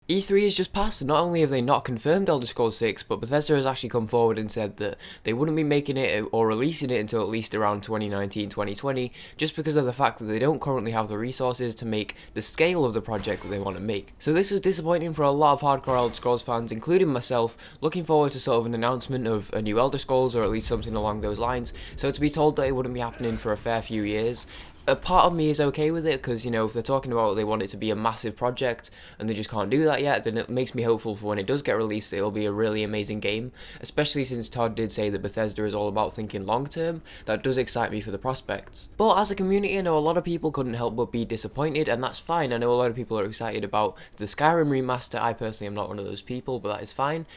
E3 has just passed, and not only have they not confirmed Elder Scrolls 6, but Bethesda has actually come forward and said that they wouldn't be making it or releasing it until at least around 2019-2020, just because of the fact that they don't currently have the resources to make the scale of the project that they want to make. So this was disappointing for a lot of hardcore Elder Scrolls fans, including myself, looking forward to sort of an announcement of a new Elder Scrolls, or at least something along those lines. So to be told that it wouldn't be happening for a fair few years, a part of me is okay with it, because, you know, if they're talking about they want it to be a massive project and they just can't do that yet, then it makes me hopeful for when it does get released, it'll be a really amazing game, especially since Todd did say that Bethesda is all about thinking long term. That does excite me for the prospects. But as a community, I know a lot of people couldn't help but be disappointed, and that's fine. I know a lot of people are excited about the Skyrim remaster. I personally am not one of those people, but that is fine.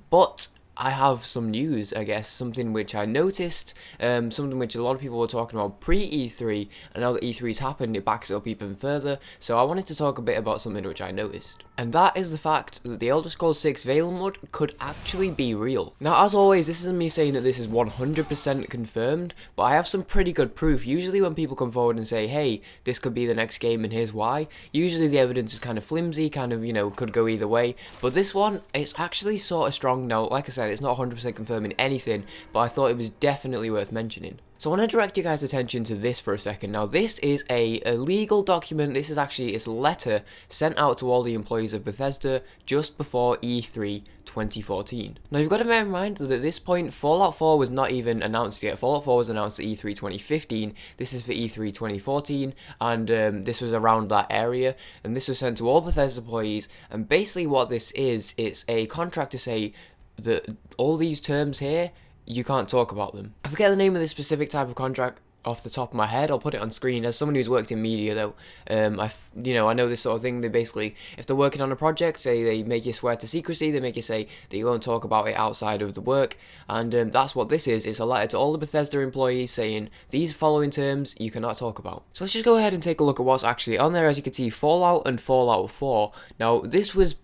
But I have some news, I guess, something which I noticed, something which a lot of people were talking about pre-E3, and now that E3's happened, it backs it up even further, so I wanted to talk a bit about something which I noticed. And that is the fact that the Elder Scrolls 6 Valenwood could actually be real. Now, as always, this isn't me saying that this is 100% confirmed, but I have some pretty good proof. Usually when people come forward and say, hey, this could be the next game and here's why, usually the evidence is kind of flimsy, kind of, you know, could go either way, but this one, it's actually sort of strong. Now, like I said, it's not 100% confirming anything, but I thought it was definitely worth mentioning. So I want to direct you guys' attention to this for a second. Now, this is a legal document. This is actually a letter sent out to all the employees of Bethesda just before E3 2014. Now, you've got to bear in mind that at this point, Fallout 4 was not even announced yet. Fallout 4 was announced at E3 2015. This is for E3 2014, and this was around that area, and this was sent to all Bethesda employees, and basically what this is, it's a contract to say that all these terms here, you can't talk about them. I forget the name of this specific type of contract off the top of my head. I'll put it on screen. As someone who's worked in media, though, I know this sort of thing. They basically, if they're working on a project, say they make you swear to secrecy, they make you say that you won't talk about it outside of the work, and that's what this is. It's a letter to all the Bethesda employees saying these following terms you cannot talk about. So let's just go ahead and take a look at what's actually on there. As you can see, Fallout and Fallout 4. Now, this was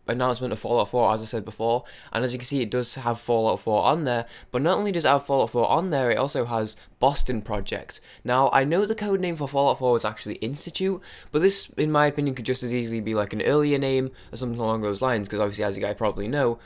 announcement of Fallout 4, as I said before, and as you can see, it does have Fallout 4 on there, but not only does it have Fallout 4 on there, it also has Boston Project. Now, I know the code name for Fallout 4 was actually Institute, but this, in my opinion, could just as easily be like an earlier name or something along those lines, because obviously, as you guys probably know,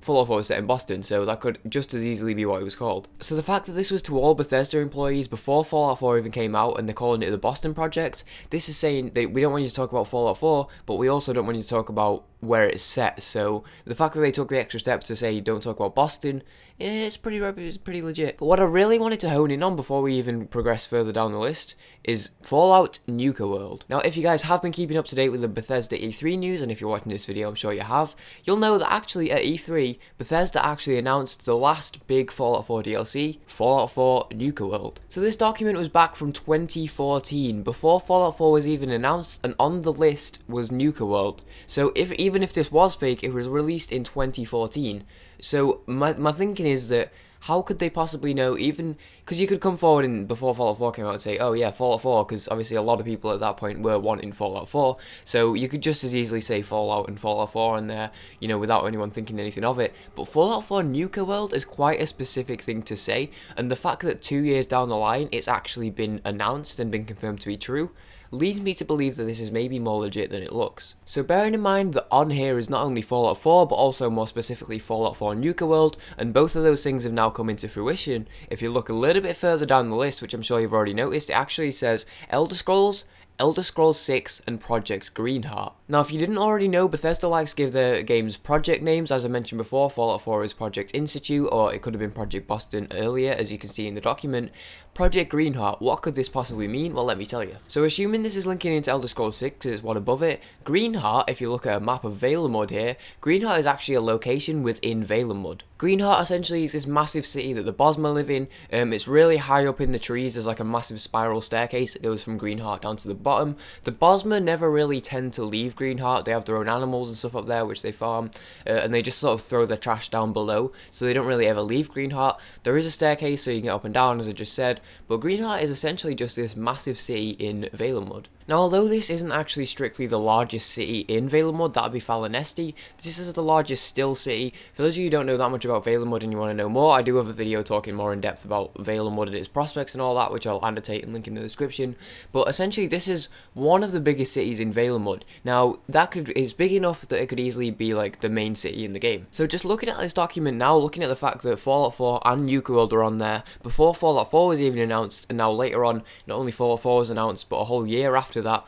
Fallout 4 was set in Boston, so that could just as easily be what it was called. So the fact that this was to all Bethesda employees before Fallout 4 even came out, and they're calling it the Boston Project, this is saying that we don't want you to talk about Fallout 4, but we also don't want you to talk about where it's set. So the fact that they took the extra step to say don't talk about Boston, it's pretty legit. But what I really wanted to hone in on before we even progress further down the list is Fallout Nuka World. Now, if you guys have been keeping up to date with the Bethesda E3 news, and if you're watching this video, I'm sure you have, you'll know that actually at E3, Bethesda actually announced the last big Fallout 4 DLC, Fallout 4 Nuka World. So this document was back from 2014, before Fallout 4 was even announced, and on the list was Nuka World. So even if this was fake, it was released in 2014. So my thinking is that how could they possibly know, even because you could come forward and before Fallout 4 came out and say, oh yeah, Fallout 4, because obviously a lot of people at that point were wanting Fallout 4, so you could just as easily say Fallout and Fallout 4 in there, you know, without anyone thinking anything of it. But Fallout 4 Nuka World is quite a specific thing to say, and the fact that 2 years down the line it's actually been announced and been confirmed to be true leads me to believe that this is maybe more legit than it looks. So bearing in mind that on here is not only Fallout 4, but also more specifically Fallout 4 Nuka World, and both of those things have now come into fruition, if you look a little bit further down the list, which I'm sure you've already noticed, it actually says Elder Scrolls 6, and Project Greenheart. Now, if you didn't already know, Bethesda likes to give their games project names. As I mentioned before, Fallout 4 is Project Institute, or it could have been Project Boston earlier, as you can see in the document. Project Greenheart, what could this possibly mean? Well, let me tell you. So assuming this is linking into Elder Scrolls 6, it's one above it, Greenheart, if you look at a map of Valenwood here, Greenheart is actually a location within Valenwood. Greenheart essentially is this massive city that the Bosma live in. It's really high up in the trees. There's like a massive spiral staircase that goes from Greenheart down to the bottom. The Bosma never really tend to leave Greenheart. They have their own animals and stuff up there which they farm, and they just sort of throw their trash down below, so they don't really ever leave Greenheart. There is a staircase so you can get up and down, as I just said, but Greenheart is essentially just this massive city in Valenwood. Now, although this isn't actually strictly the largest city in Valenwood, that would be Valenesti, this is the largest still city. For those of you who don't know that much about Valenwood and you want to know more, I do have a video talking more in depth about Valenwood and its prospects and all that, which I'll annotate and link in the description. But essentially, this is one of the biggest cities in Valenwood. Now, it's big enough that it could easily be like the main city in the game. So just looking at this document now, looking at the fact that Fallout 4 and Nuka World are on there, before Fallout 4 was even announced, and now later on, not only Fallout 4 was announced, but a whole year after that,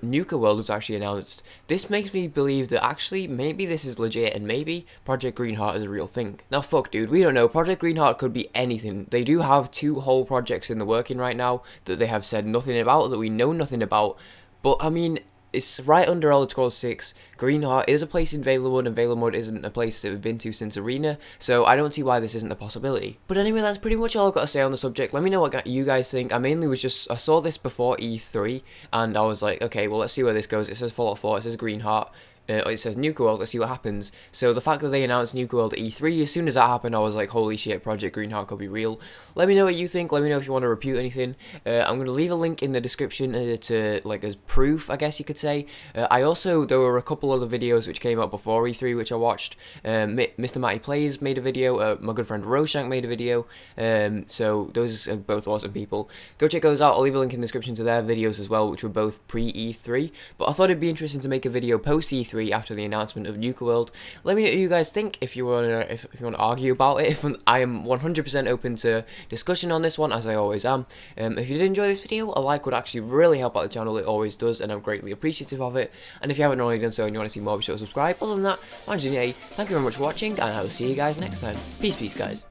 Nuka World was actually announced. This makes me believe that actually maybe this is legit and maybe Project Greenheart is a real thing. Now fuck dude, we don't know. Project Greenheart could be anything. They do have 2 whole projects in the working right now that they have said nothing about, that we know nothing about. But I mean, it's right under Elder Scrolls 6. Greenheart is a place in Valenwood, and Valenwood isn't a place that we've been to since Arena, so I don't see why this isn't a possibility. But anyway, that's pretty much all I've got to say on the subject. Let me know what you guys think. I saw this before E3, and I was like, okay, well, let's see where this goes. It says Fallout 4, it says Greenheart. It says Nuka World, let's see what happens. So the fact that they announced Nuka World at E3, as soon as that happened, I was like, holy shit, Project Greenheart could be real. Let me know what you think, let me know if you want to refute anything. I'm going to leave a link in the description as proof, I guess you could say. There were a couple other videos which came out before E3 which I watched. Mr. Matty Plays made a video, my good friend Roshank made a video, so those are both awesome people. Go check those out, I'll leave a link in the description to their videos as well, which were both pre-E3, but I thought it'd be interesting to make a video post-E3 after the announcement of Nuka World. Let me know what you guys think, if you want to argue about it. I am 100% open to discussion on this one, as I always am. If you did enjoy this video, a like would actually really help out the channel, it always does, and I'm greatly appreciative of it. And if you haven't already done so and you want to see more, be sure to subscribe. Other than that, I'm Yeti. Thank you very much for watching, and I will see you guys next time. Peace, guys.